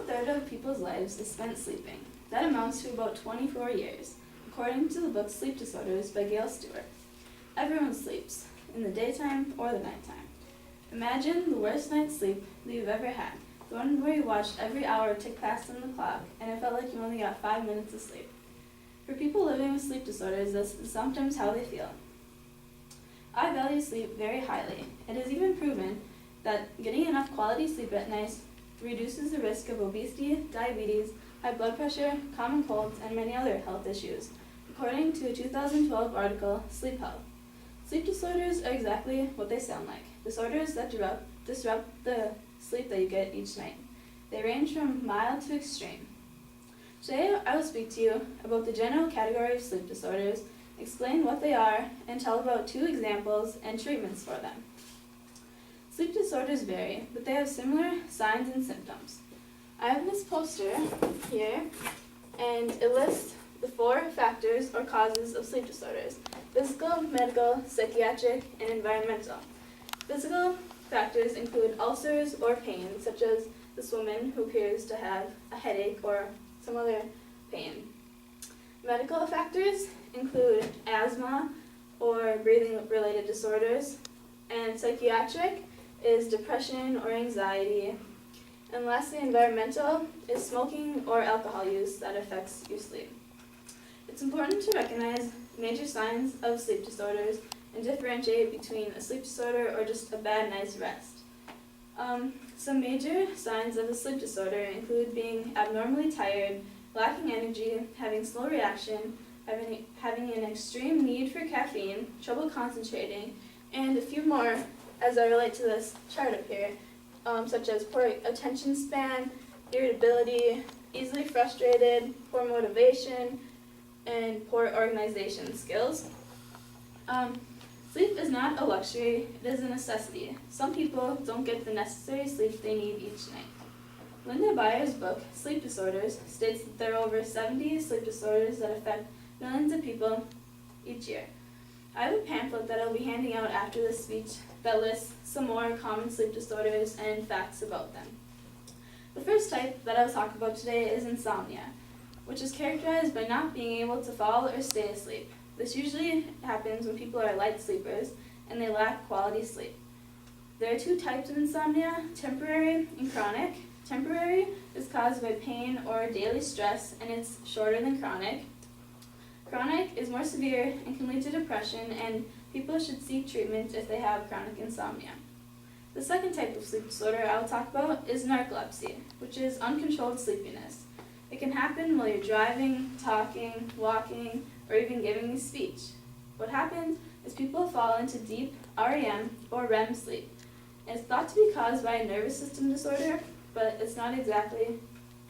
1/3 of people's lives is spent sleeping. That amounts to about 24 years, according to the book Sleep Disorders by Gail Stewart. Everyone sleeps, in the daytime or the nighttime. Imagine the worst night's sleep that you've ever had, the one where you watched every hour tick past on the clock and it felt like you only got 5 minutes of sleep. For people living with sleep disorders, this is sometimes how they feel. I value sleep very highly. It is even proven that getting enough quality sleep at night reduces the risk of obesity, diabetes, high blood pressure, common colds, and many other health issues, according to a 2012 article, Sleep Health. Sleep disorders are exactly what they sound like, disorders that disrupt the sleep that you get each night. They range from mild to extreme. Today, I will speak to you about the general category of sleep disorders, explain what they are, and tell about 2 examples and treatments for them. Sleep disorders vary, but they have similar signs and symptoms. I have this poster here, and it lists the 4 factors or causes of sleep disorders: physical, medical, psychiatric, and environmental. Physical factors include ulcers or pain, such as this woman who appears to have a headache or some other pain. Medical factors include asthma or breathing-related disorders, and psychiatric is depression or anxiety. And lastly, environmental is smoking or alcohol use that affects your sleep. It's important to recognize major signs of sleep disorders and differentiate between a sleep disorder or just a bad night's rest. Some major signs of a sleep disorder include being abnormally tired, lacking energy, having slow reaction, having an extreme need for caffeine, trouble concentrating, and a few more as I relate to this chart up here, such as poor attention span, irritability, easily frustrated, poor motivation, and poor organization skills. Sleep is not a luxury, it is a necessity. Some people don't get the necessary sleep they need each night. Linda Byer's book, Sleep Disorders, states that there are over 70 sleep disorders that affect millions of people each year. I have a pamphlet that I'll be handing out after this speech that lists some more common sleep disorders and facts about them. The first type that I'll talk about today is insomnia, which is characterized by not being able to fall or stay asleep. This usually happens when people are light sleepers and they lack quality sleep. There are 2 types of insomnia, temporary and chronic. Temporary is caused by pain or daily stress, and it's shorter than chronic. Chronic is more severe and can lead to depression, and people should seek treatment if they have chronic insomnia. The second type of sleep disorder I will talk about is narcolepsy, which is uncontrolled sleepiness. It can happen while you're driving, talking, walking, or even giving a speech. What happens is people fall into deep REM or REM sleep. It's thought to be caused by a nervous system disorder, but it's not exactly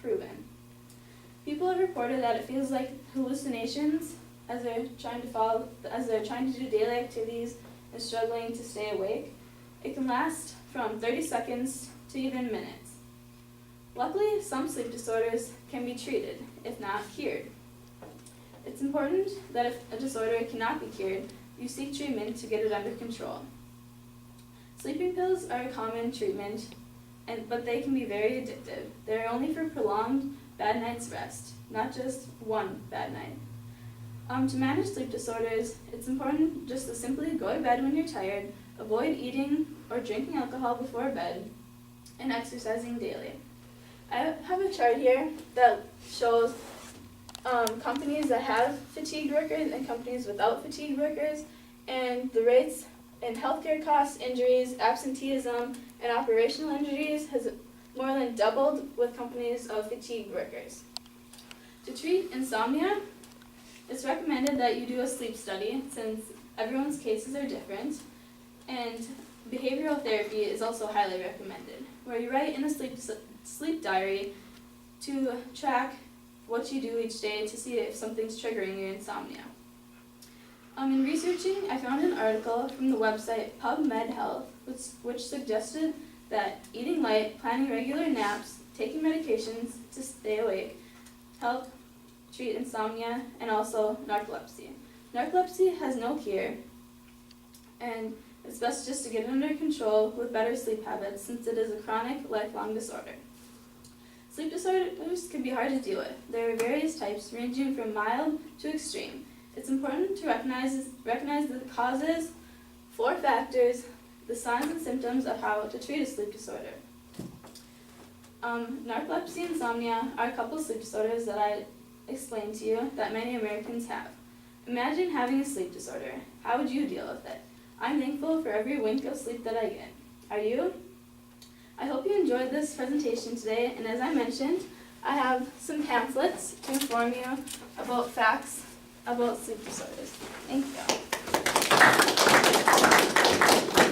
proven. People have reported that it feels like hallucinations as they're trying to do daily activities and struggling to stay awake. It can last from 30 seconds to even minutes. Luckily, some sleep disorders can be treated, if not cured. It's important that if a disorder cannot be cured, you seek treatment to get it under control. Sleeping pills are a common treatment, but they can be very addictive. They're only for prolonged bad night's rest, not just one bad night. To manage sleep disorders, it's important just to simply go to bed when you're tired, avoid eating or drinking alcohol before bed, and exercising daily. I have a chart here that shows companies that have fatigued workers and companies without fatigued workers, and the rates in healthcare costs, injuries, absenteeism, and operational injuries has more than doubled with companies of fatigued workers. To treat insomnia, it's recommended that you do a sleep study since everyone's cases are different, and behavioral therapy is also highly recommended, where you write in a sleep diary to track what you do each day to see if something's triggering your insomnia. In researching, I found an article from the website PubMed Health, which suggested that eating light, planning regular naps, taking medications to stay awake help treat insomnia and also narcolepsy. Narcolepsy has no cure, and it's best just to get it under control with better sleep habits since it is a chronic, lifelong disorder. Sleep disorders can be hard to deal with. There are various types ranging from mild to extreme. It's important to recognize the causes, 4 factors, the signs and symptoms of how to treat a sleep disorder. Narcolepsy and insomnia are a couple of sleep disorders that I explained to you that many Americans have. Imagine having a sleep disorder. How would you deal with it? I'm thankful for every wink of sleep that I get. Are you? I hope you enjoyed this presentation today, and as I mentioned, I have some pamphlets to inform you about facts about sleep disorders. Thank you.